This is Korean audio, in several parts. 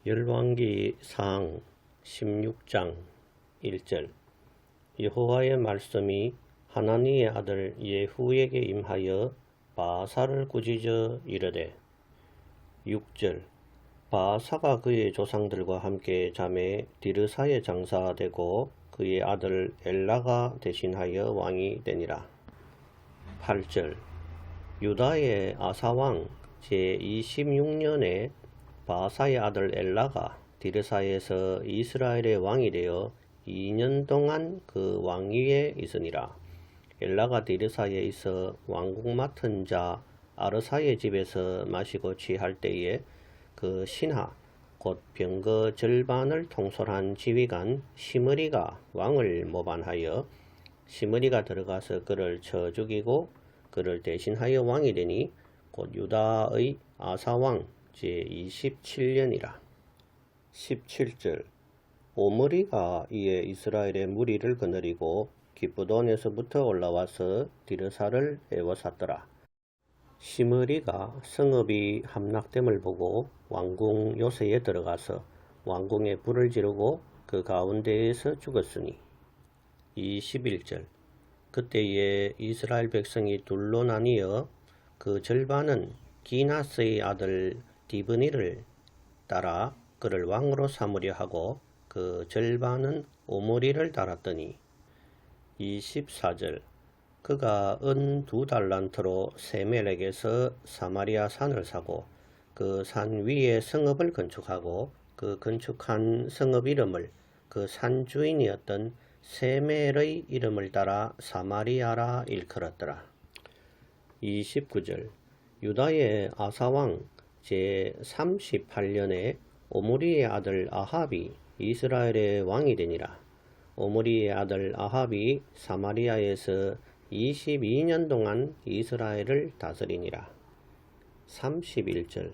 열왕기상 16장 1절. 여호와의 말씀이 하나니의 아들 예후에게 임하여 바사를 꾸짖어 이르되 6절. 바사가 그의 조상들과 함께 잠에 디르사에 장사되고 그의 아들 엘라가 대신하여 왕이 되니라. 8절. 유다의 아사왕 제26년에 바사의 아들 엘라가 디르사에서 이스라엘의 왕이 되어 2년 동안 그 왕위에 있으니라. 엘라가 디르사에 있어 왕국 맡은 자 아르사의 집에서 마시고 취할 때에 그 신하 곧 병거 절반을 통솔한 지휘관 시므리가 왕을 모반하여 시므리가 들어가서 그를 쳐 죽이고 그를 대신하여 왕이 되니 곧 유다의 아사왕 제27년이라. 17절. 오므리가 이에 이스라엘의 무리를 거느리고 기브돈에서부터 올라와서 디르사를 에워쌌더라. 시므리가 성읍이 함락됨을 보고 왕궁 요새에 들어가서 왕궁에 불을 지르고 그 가운데에서 죽었으니. 21절. 그때에 이스라엘 백성이 둘로 나뉘어 그 절반은 기나스의 아들 디브니를 따라 그를 왕으로 삼으려 하고 그 절반은 오므리를 따랐더니. 24절. 그가 은 2달란트로 세멜에게서 사마리아 산을 사고 그 산 위에 성읍을 건축하고 그 건축한 성읍 이름을 그 산 주인이었던 세멜의 이름을 따라 사마리아라 일컬었더라. 29절. 유다의 아사왕 제38년에 오므리의 아들 아합이 이스라엘의 왕이 되니라. 오므리의 아들 아합이 사마리아에서 22년 동안 이스라엘을 다스리니라. 31절.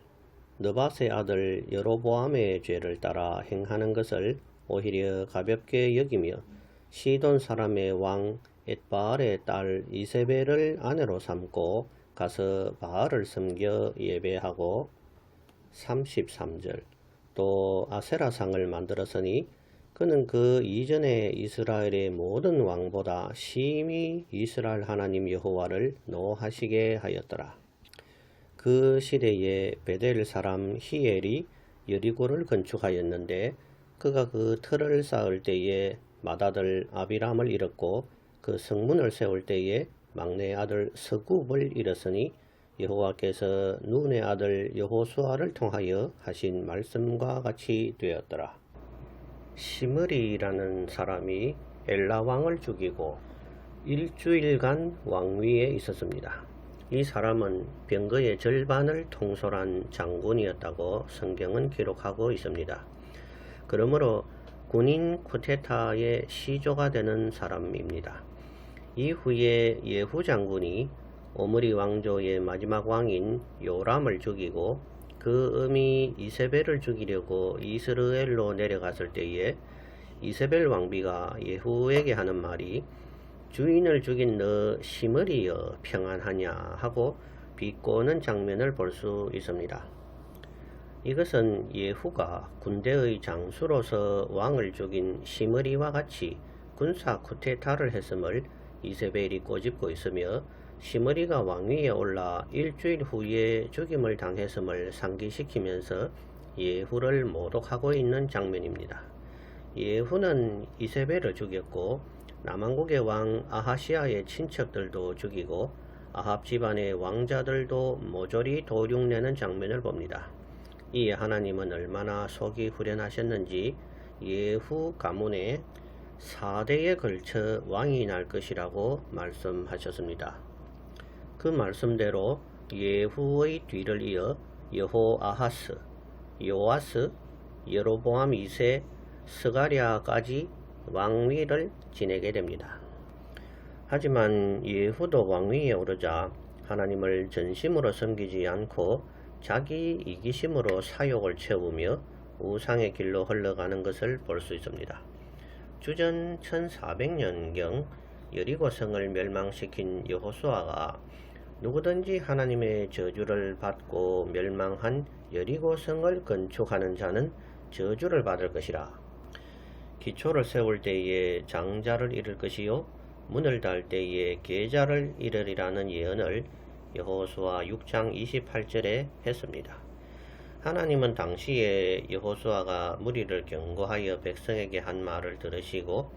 느밧의 아들 여로보암의 죄를 따라 행하는 것을 오히려 가볍게 여기며 시돈 사람의 왕 엣바알의 딸 이세벨을 아내로 삼고 가서 바알을 섬겨 예배하고. 33절. 또 아세라상을 만들었으니 그는 그 이전에 이스라엘의 모든 왕보다 심히 이스라엘 하나님 여호와를 노하시게 하였더라. 그 시대에 베델 사람 히엘이 여리고를 건축하였는데 그가 그 틀을 쌓을 때에 맏아들 아비람을 잃었고 그 성문을 세울 때에 막내 아들 서굽을 잃었으니 여호와께서 눈의 아들 여호수아를 통하여 하신 말씀과 같이 되었더라. 시므리라는 사람이 엘라 왕을 죽이고 일주일간 왕위에 있었습니다. 이 사람은 병거의 절반을 통솔한 장군이었다고 성경은 기록하고 있습니다. 그러므로 군인 쿠데타의 시조가 되는 사람입니다. 이후에 예후 장군이 오므리 왕조의 마지막 왕인 요람을 죽이고 그 어미 이세벨을 죽이려고 이스라엘로 내려갔을 때에 이세벨 왕비가 예후에게 하는 말이 주인을 죽인 너 시므리여 평안하냐 하고 비꼬는 장면을 볼 수 있습니다. 이것은 예후가 군대의 장수로서 왕을 죽인 시므리와 같이 군사 쿠데타를 했음을 이세벨이 꼬집고 있으며 시므리가 왕위에 올라 일주일 후에 죽임을 당했음을 상기시키면서 예후를 모독하고 있는 장면입니다. 예후는 이세벨을 죽였고 남왕국의 왕 아하시아의 친척들도 죽이고 아합 집안의 왕자들도 모조리 도륙내는 장면을 봅니다. 이에 하나님은 얼마나 속이 후련하셨는지 예후 가문에 4대에 걸쳐 왕이 날 것이라고 말씀하셨습니다. 그 말씀대로 예후의 뒤를 이어 여호아하스, 요아스, 여로보암 2세, 스가랴까지 왕위를 지내게 됩니다. 하지만 예후도 왕위에 오르자 하나님을 전심으로 섬기지 않고 자기 이기심으로 사욕을 채우며 우상의 길로 흘러가는 것을 볼 수 있습니다. 주전 1400년경 여리고성을 멸망시킨 여호수아가 누구든지 하나님의 저주를 받고 멸망한 여리고성을 건축하는 자는 저주를 받을 것이라. 기초를 세울 때에 장자를 잃을 것이요 문을 달 때에 계자를 잃으리라는 예언을 여호수아 6장 28절에 했습니다. 하나님은 당시에 여호수아가 무리를 경고하여 백성에게 한 말을 들으시고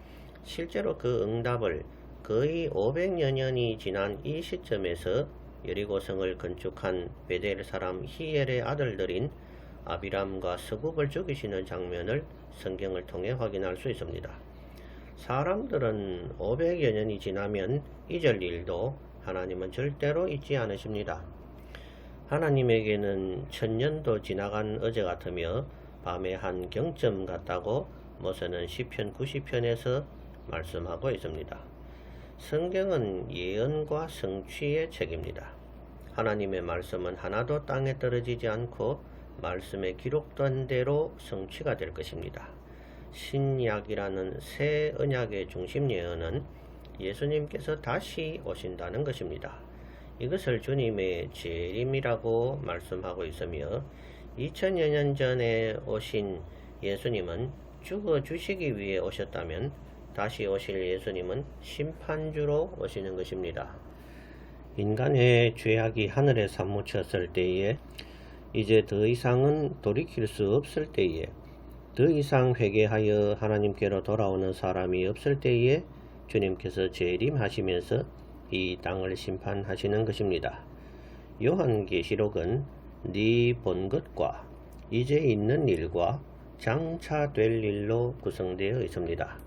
실제로 그 응답을 거의 500여 년이 지난 이 시점에서 여리고성을 건축한 베델 사람 히엘의 아들들인 아비람과 스굽을 죽이시는 장면을 성경을 통해 확인할 수 있습니다. 사람들은 500여 년이 지나면 잊을 일도 하나님은 절대로 잊지 않으십니다. 하나님에게는 1000년도 지나간 어제 같으며 밤의 한 경점 같다고 모세는 시편 90편에서 말씀하고 있습니다. 성경은 예언과 성취의 책입니다. 하나님의 말씀은 하나도 땅에 떨어지지 않고 말씀에 기록된 대로 성취가 될 것입니다. 신약이라는 새 언약의 중심 예언은 예수님께서 다시 오신다는 것입니다. 이것을 주님의 재림이라고 말씀하고 있으며 2000여 년 전에 오신 예수님은 죽어 주시기 위해 오셨다면 다시 오실 예수님은 심판주로 오시는 것입니다. 인간의 죄악이 하늘에 사무쳤을 때에 이제 더 이상은 돌이킬 수 없을 때에 더 이상 회개하여 하나님께로 돌아오는 사람이 없을 때에 주님께서 재림하시면서 이 땅을 심판하시는 것입니다. 요한계시록은 네 본 것과 이제 있는 일과 장차 될 일로 구성되어 있습니다.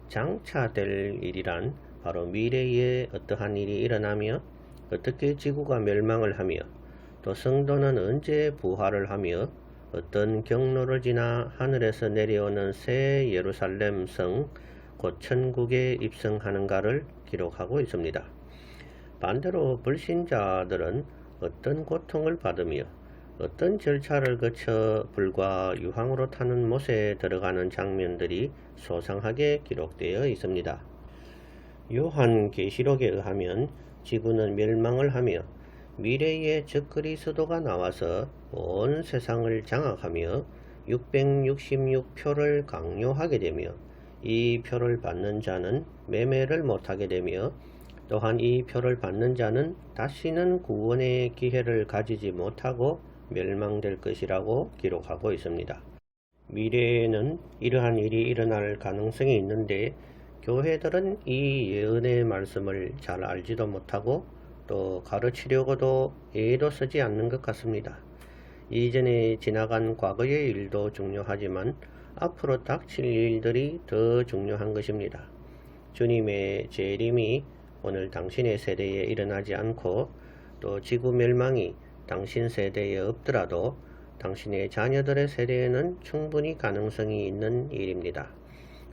장차 될 일이란 바로 미래에 어떠한 일이 일어나며 어떻게 지구가 멸망을 하며 또 성도는 언제 부활을 하며 어떤 경로를 지나 하늘에서 내려오는 새 예루살렘 성 곧 천국에 입성하는가를 기록하고 있습니다. 반대로 불신자들은 어떤 고통을 받으며 어떤 절차를 거쳐 불과 유황으로 타는 못에 들어가는 장면들이 소상하게 기록되어 있습니다. 요한계시록에 의하면 지구는 멸망을 하며 미래의 적그리스도가 나와서 온 세상을 장악하며 666표를 강요하게 되며 이 표를 받는 자는 매매를 못하게 되며 또한 이 표를 받는 자는 다시는 구원의 기회를 가지지 못하고 멸망될 것이라고 기록하고 있습니다. 미래에는 이러한 일이 일어날 가능성이 있는데 교회들은 이 예언의 말씀을 잘 알지도 못하고 또 가르치려고도 애도 쓰지 않는 것 같습니다. 이전에 지나간 과거의 일도 중요하지만 앞으로 닥칠 일들이 더 중요한 것입니다. 주님의 재림이 오늘 당신의 세대에 일어나지 않고 또 지구 멸망이 당신 세대에 없더라도 당신의 자녀들의 세대에는 충분히 가능성이 있는 일입니다.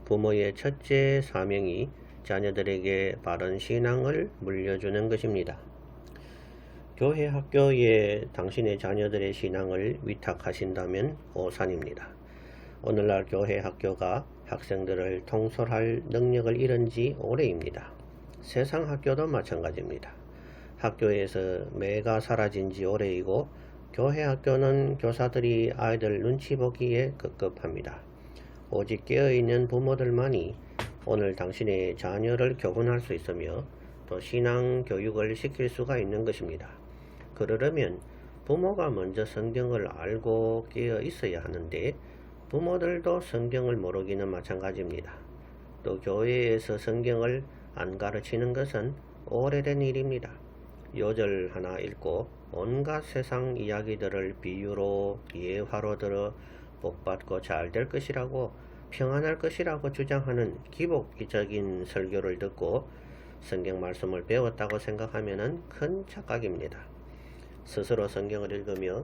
부모의 첫째 사명이 자녀들에게 바른 신앙을 물려주는 것입니다. 교회 학교에 당신의 자녀들의 신앙을 위탁하신다면 오산입니다. 오늘날 교회 학교가 학생들을 통솔할 능력을 잃은 지 오래입니다. 세상 학교도 마찬가지입니다. 학교에서 매가 사라진 지 오래이고 교회 학교는 교사들이 아이들 눈치 보기에 급급합니다. 오직 깨어있는 부모들만이 오늘 당신의 자녀를 교훈할 수 있으며 또 신앙 교육을 시킬 수가 있는 것입니다. 그러려면 부모가 먼저 성경을 알고 깨어 있어야 하는데 부모들도 성경을 모르기는 마찬가지입니다. 또 교회에서 성경을 안 가르치는 것은 오래된 일입니다. 요절 하나 읽고 온갖 세상 이야기들을 비유로 예화로 들어 복받고 잘 될 것이라고 평안할 것이라고 주장하는 기복적인 설교를 듣고 성경 말씀을 배웠다고 생각하면 큰 착각입니다. 스스로 성경을 읽으며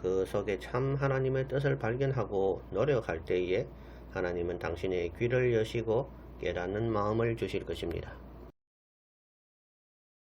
그 속에 참 하나님의 뜻을 발견하고 노력할 때에 하나님은 당신의 귀를 여시고 깨닫는 마음을 주실 것입니다.